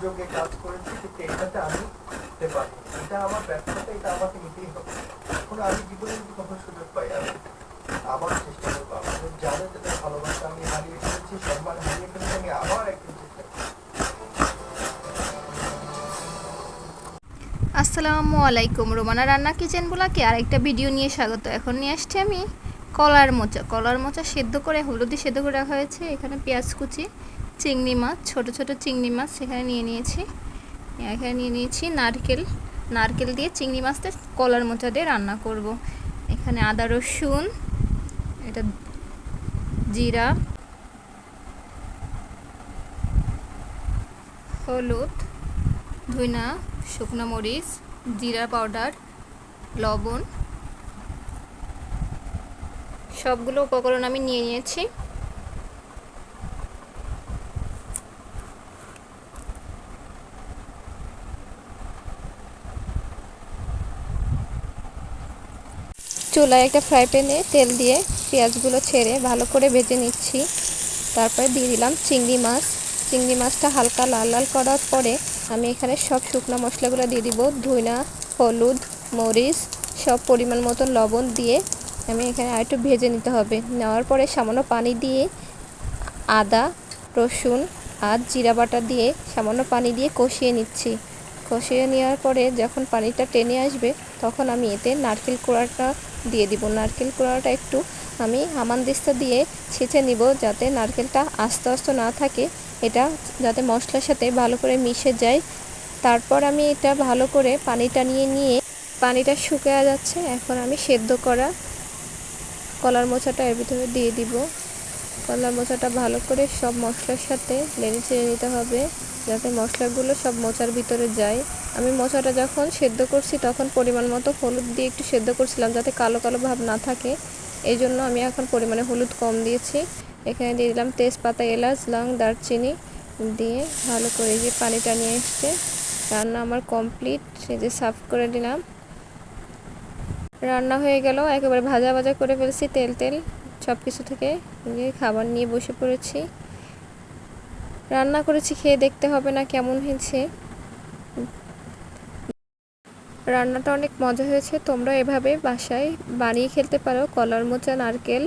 উদ্যোগে কাজ করেছি, কিন্তু এটাতে আমি করতে পারি, এটা আমার ব্যর্থতা, এটা আমাকে নিতেই হবে। এখন আমি জীবনে যদি কখনো সুযোগ পাই, আমি আবার চেষ্টা করবো। আমাদের জানে তাদের ভালোবাসা আমি হারিয়ে ফেলেছি, সম্মান হারিয়ে ফেলেছি, আমি আবার একদিন চেষ্টা করবো। আসসালামু আলাইকুম, রোমানা রান্না কিচেন ব্লগে আরেকটা ভিডিও নিয়ে স্বাগত। এখন নিয়ে আসছি আমি কলার মোচা সেদ্ধ করে হলুদ দিয়ে সেদ্ধ করে রাখা হয়েছে। এখানে পেঁয়াজ কুচি, চিংড়ি মাছ, ছোট ছোট চিংড়ি মাছ এখানে নিয়ে নিয়েছি। এখানে নিয়ে নিয়েছি নারকেল দিয়ে চিংড়ি মাছটা কলার মোচা দিয়ে রান্না করব। এখানে আদা রসুন, এটা জিরা, হলুদ, ধইনা, শুকনো মরিচ, জিরা পাউডার, লবণ, সবগুলো উপকরণ আমি নিয়ে নিয়েছি। চুলায় একটা ফ্রাই প্যানে তেল দিয়ে পেঁয়াজগুলো ছেড়ে ভালো করে ভেজে নিচ্ছি। তারপরে দিয়ে দিলাম চিংড়ি মাছটা হালকা লাল লাল করার পরে আমি এখানে সব শুকনো মশলাগুলো দিয়ে দিব। ধইনা, হলুদ, মরিচ, সব পরিমাণ মতো লবণ দিয়ে আমি এখানে আরেকটু ভেজে নিতে হবে। নেওয়ার পরে সামান্য পানি দিয়ে আদা, রসুন আর জিরা বাটা দিয়ে সামান্য পানি দিয়ে কষিয়ে নিচ্ছি। কষিয়ে নেওয়ার পরে যখন পানিটা টেনে আসবে তখন আমি এতে নারকেল কোড়াটা দিয়ে দিব। নারকেল কোড়াটা একটু আমি হামানদিস্তা দিয়ে ছেঁচে নিব, যাতে নারকেলটা আস্তে আস্তে না থাকে, এটা যাতে মশলার সাথে ভালো করে মিশে যায়। তারপর আমি এটা ভালো করে পানিটা নিয়ে পানিটা শুকিয়ে যাচ্ছে। এখন আমি সেদ্ধ করা কলার মোচাটা এর ভিতরে দিয়ে দিব। কলার মোচাটা ভালো করে সব মশলার সাথে নেড়ে চেড়ে নিতে হবে, যাতে মশলাগুলো সব মোচার ভিতরে যায়। আমি মোচাটা যখন সেদ্ধ করছি তখন পরিমাণ মতো হলুদ দিয়ে একটু সেদ্ধ করছিলাম, যাতে কালো কালো ভাব না থাকে। এই জন্য আমি এখন পরিমাণে হলুদ কম দিয়েছি। এখানে দিয়ে দিলাম তেজপাতা, এলাচ, লং, দারচিনি দিয়ে ভালো করে যে পানিটা নিয়ে এসছে। রান্না আমার কমপ্লিট, এই যে সার্ভ করে দিলাম। রান্না হয়ে গেল, একেবারে ভাজা ভাজা করে ফেলছি, তেল সব কিছু থেকে। খাবার নিয়ে বসে পড়েছি। রান্না করেছি, খেয়ে দেখতে হবে না কেমন হয়েছে। রান্নাটা অনেক মজা হয়েছে, তোমরা এভাবে বাসায় বানিয়ে খেতে পারো। কলার মোচা, নারকেল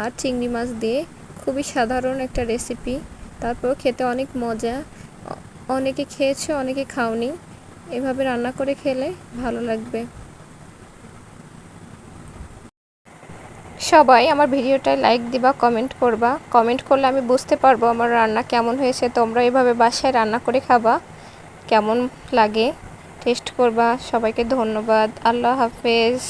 আর চিংড়ি মাছ দিয়ে খুবই সাধারণ একটা রেসিপি, তারপরেও খেতে অনেক মজা। অনেকে খেয়েছো, অনেকে খাওনি। এভাবে রান্না করে খেলে ভালো লাগবে। সবাই আমার ভিডিওটায় লাইক দিবা, কমেন্ট করবা। কমেন্ট করলে আমি বুঝতে পারবো আমার রান্না কেমন হয়েছে। তোমরা এভাবে বাসায় রান্না করে খাবা, কেমন লাগে টেস্ট করবা। সবাইকে ধন্যবাদ। আল্লাহ হাফেজ।